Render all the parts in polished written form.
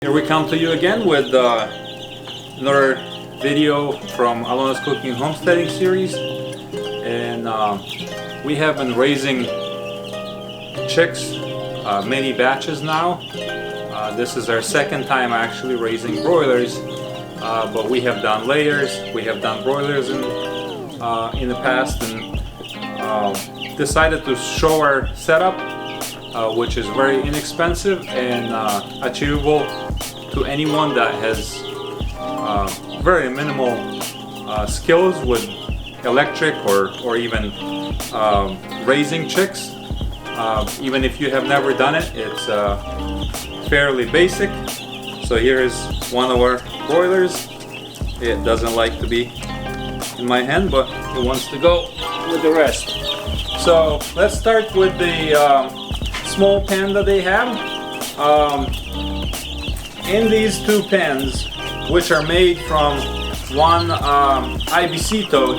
Here we come to you again with another video from Alona's Cooking and Homesteading series, and we have been raising chicks, many batches now. This is our second time actually raising broilers, but we have done layers, we have done broilers in the past, and decided to show our setup, which is very inexpensive and achievable to anyone that has very minimal skills with electric or even raising chicks. Even if you have never done it, it's fairly basic. So here is one of our broilers. It doesn't like to be in my hand, but it wants to go with the rest. So let's start with the small pen that they have. In these two pens, which are made from one IBC tote,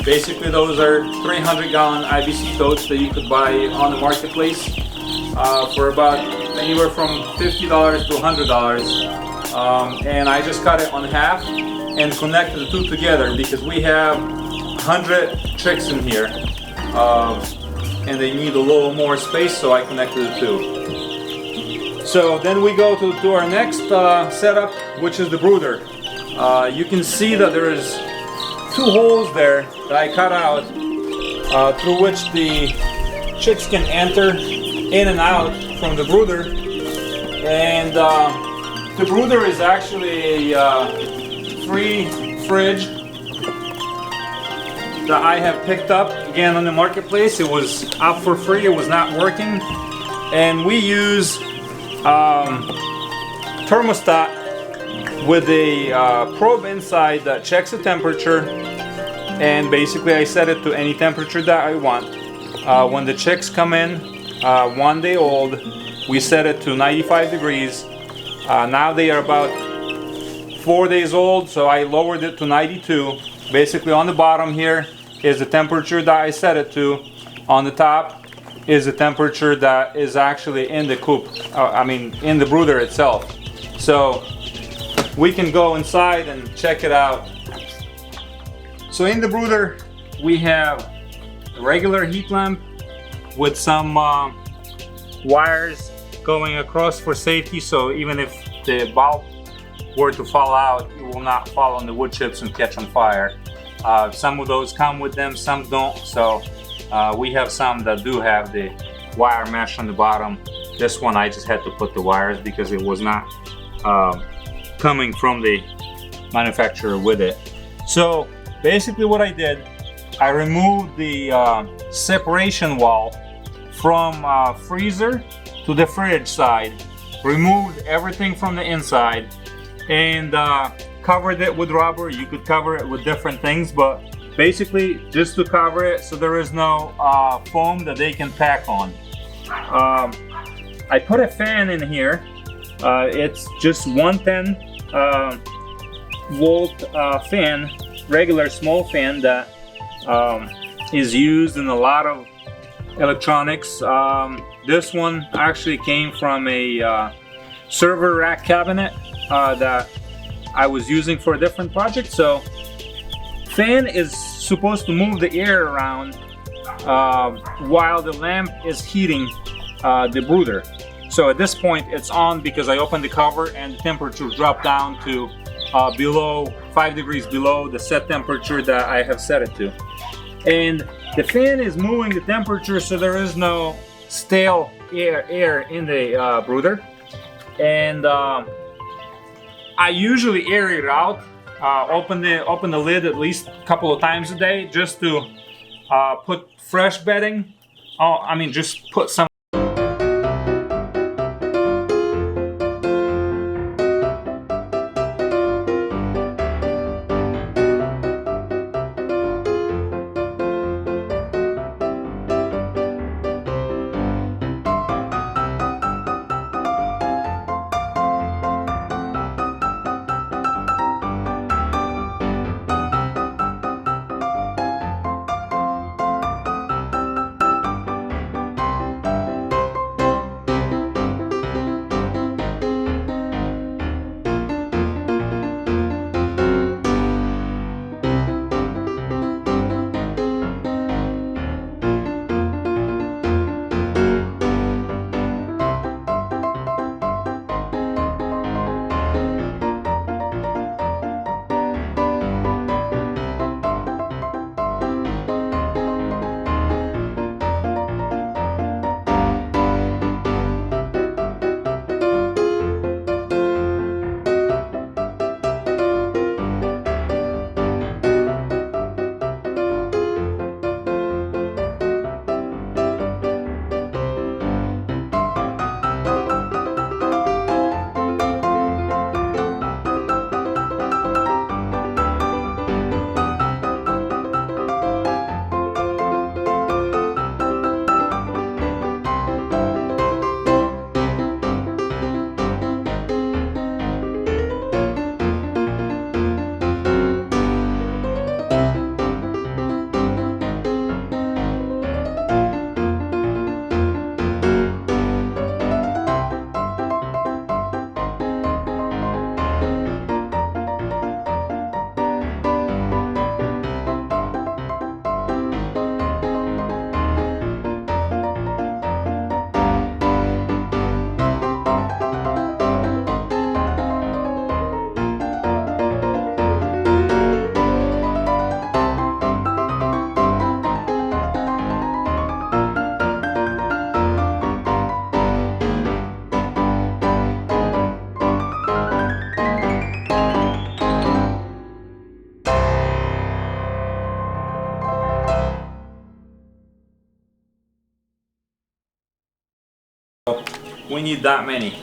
basically those are 300-gallon IBC totes that you could buy on the marketplace for about anywhere from $50 to $100. And I just cut it on half and connected the two together because we have 100 chicks in here, and they need a little more space, so I connected the two. So then we go to our next setup, which is the brooder. You can see that there is two holes there that I cut out through which the chicks can enter in and out from the brooder. And the brooder is actually a free fridge that I have picked up again on the marketplace. It was out for free, it was not working. And we use thermostat with a probe inside that checks the temperature, and basically I set it to any temperature that I want. When the chicks come in 1 day old, we set it to 95 degrees. Now they are about 4 days old, so I lowered it to 92. Basically on the bottom here is the temperature that I set it to. On the top is the temperature that is actually in the coop, in the brooder itself. So we can go inside and check it out. So in the brooder we have a regular heat lamp with some wires going across for safety, so even if the bulb were to fall out, it will not fall on the wood chips and catch on fire. Some of those come with them, some don't. So we have some that do have the wire mesh on the bottom. This one I just had to put the wires because it was not coming from the manufacturer with it. So basically what I did, I removed the separation wall from freezer to the fridge side, removed everything from the inside, and covered it with rubber. You could cover it with different things, but basically just to cover it so there is no foam that they can pack on. I put a fan in here. It's just 110 volt fan, regular small fan that is used in a lot of electronics. This one actually came from a server rack cabinet that I was using for a different project. So fan is supposed to move the air around while the lamp is heating the brooder. So at this point it's on because I opened the cover and the temperature dropped down to below 5 degrees below the set temperature that I have set it to. And the fan is moving the temperature so there is no stale air in the brooder. And I usually air it out. Open the lid at least a couple of times a day just to put fresh bedding. Just put some. we need that many.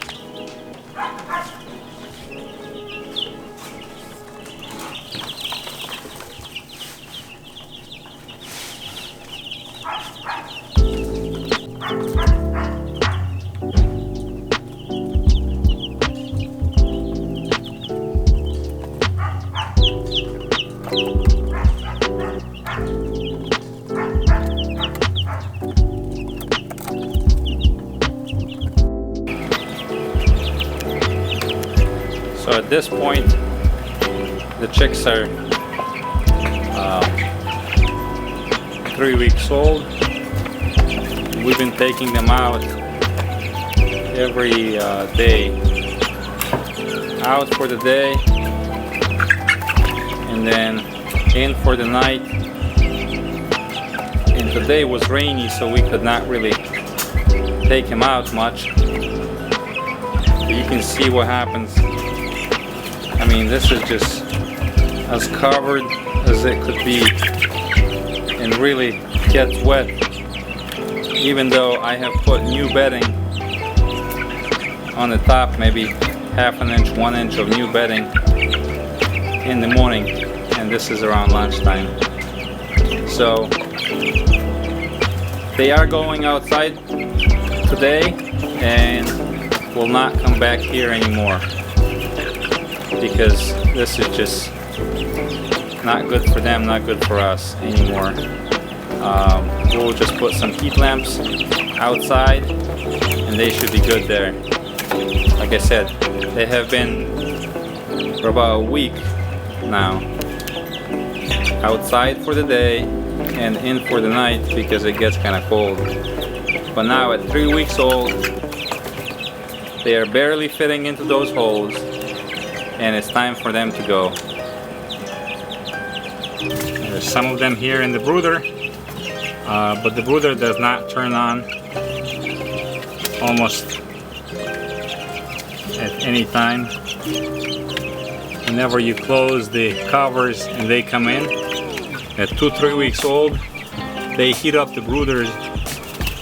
So at this point, the chicks are 3 weeks old. We've been taking them out every day, out for the day and then in for the night. And today was rainy, so we could not really take him out much. But you can see what happens. I mean, this is just as covered as it could be and really gets wet, even though I have put new bedding on the top, maybe half an inch, 1 inch of new bedding in the morning, and this is around lunchtime. So they are going outside today and will not come back here anymore, because this is just not good for them, not good for us anymore. We'll just put some heat lamps outside and they should be good there. Like I said, they have been for about a week now outside for the day and in for the night because it gets kind of cold. But now at 3 weeks old, they are barely fitting into those holes and it's time for them to go. There's some of them here in the brooder, but the brooder does not turn on almost at any time. Whenever you close the covers and they come in, at 2-3 weeks old, they heat up the brooders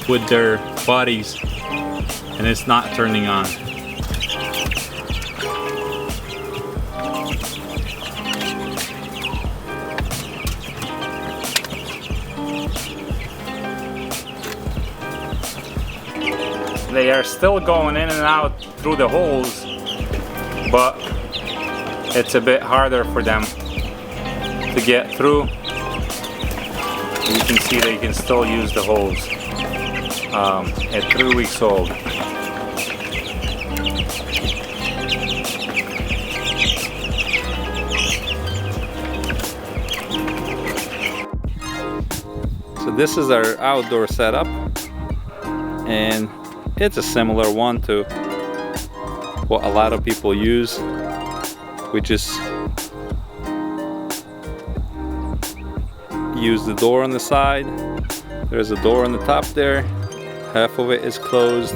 with their bodies and it's not turning on. They are still going in and out through the holes, but it's a bit harder for them to get through. You can see they can still use the holes at 3 weeks old. So this is our outdoor setup, and it's a similar one to what a lot of people use. We just use the door on the side. There's a door on the top there. Half of it is closed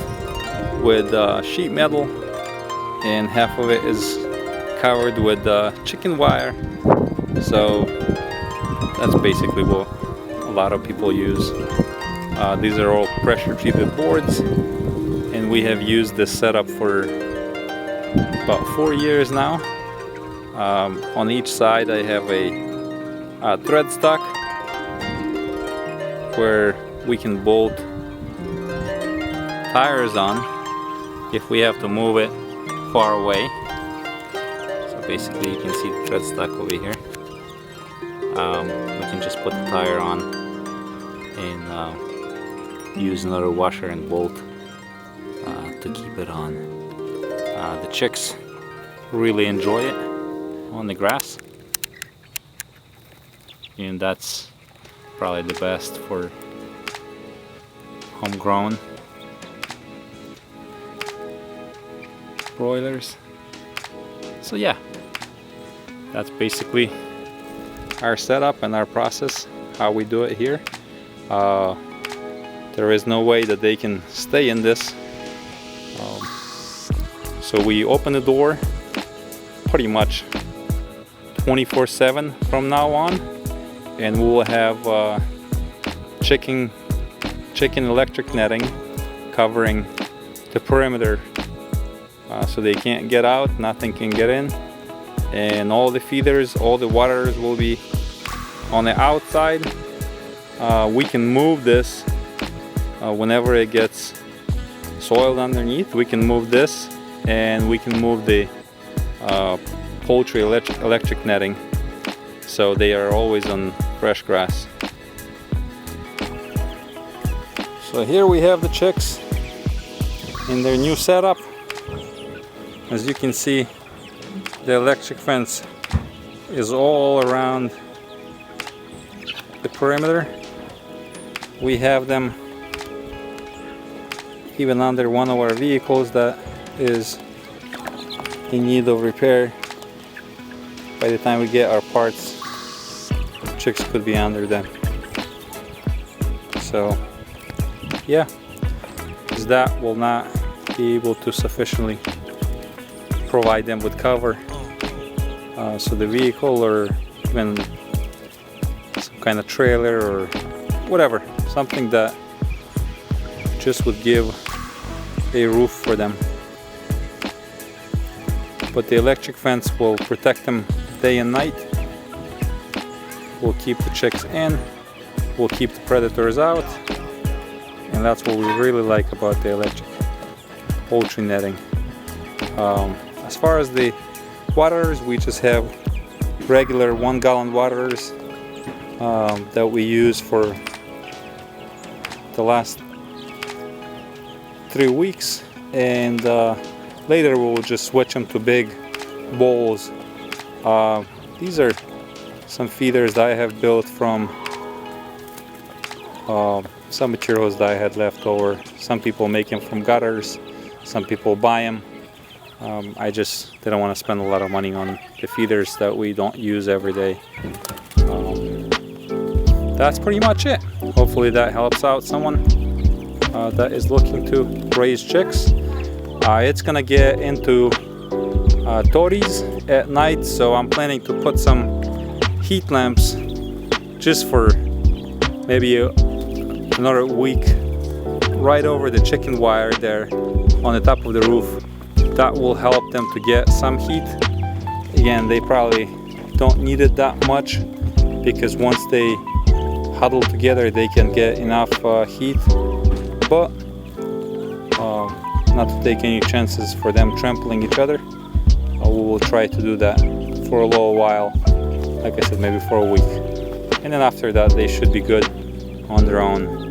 with sheet metal and half of it is covered with chicken wire. So that's basically what a lot of people use. These are all pressure treated boards, and we have used this setup for about 4 years now. On each side I have a thread stock where we can bolt tires on if we have to move it far away. So basically you can see the thread stock over here. We can just put the tire on and use another washer and bolt to keep it on. The chicks really enjoy it on the grass, and that's probably the best for homegrown broilers. So yeah, that's basically our setup and our process, how we do it here. There is no way that they can stay in this, so we open the door pretty much 24/7 from now on, and we will have chicken electric netting covering the perimeter, so they can't get out, nothing can get in, and all the feeders, all the waters will be on the outside. We can move this whenever it gets soiled underneath. We can move this, and we can move the poultry electric netting, so they are always on fresh grass. So here we have the chicks in their new setup. As you can see, the electric fence is all around the perimeter. We have them even under one of our vehicles that is in need of repair. By the time we get our parts, chicks could be under them. So yeah, because that will not be able to sufficiently provide them with cover. So the vehicle, or even some kind of trailer or whatever, something that just would give a roof for them. But the electric fence will protect them day and night. We'll keep the chicks in, we'll keep the predators out, and that's what we really like about the electric poultry netting. As far as the waterers, we just have regular 1 gallon waterers that we use for the last 3 weeks, and later we'll just switch them to big bowls. These are some feeders that I have built from some materials that I had left over. Some people make them from gutters, some people buy them. I just didn't want to spend a lot of money on the feeders that we don't use every day. That's pretty much it. Hopefully that helps out someone that is looking to raise chicks. It's gonna get into tories at night, so I'm planning to put some heat lamps just for maybe another week right over the chicken wire there on the top of the roof. That will help them to get some heat. Again, they probably don't need it that much, because once they huddle together they can get enough heat, but not to take any chances for them trampling each other. We will try to do that for a little while, like I said, maybe for a week, and then after that they should be good on their own.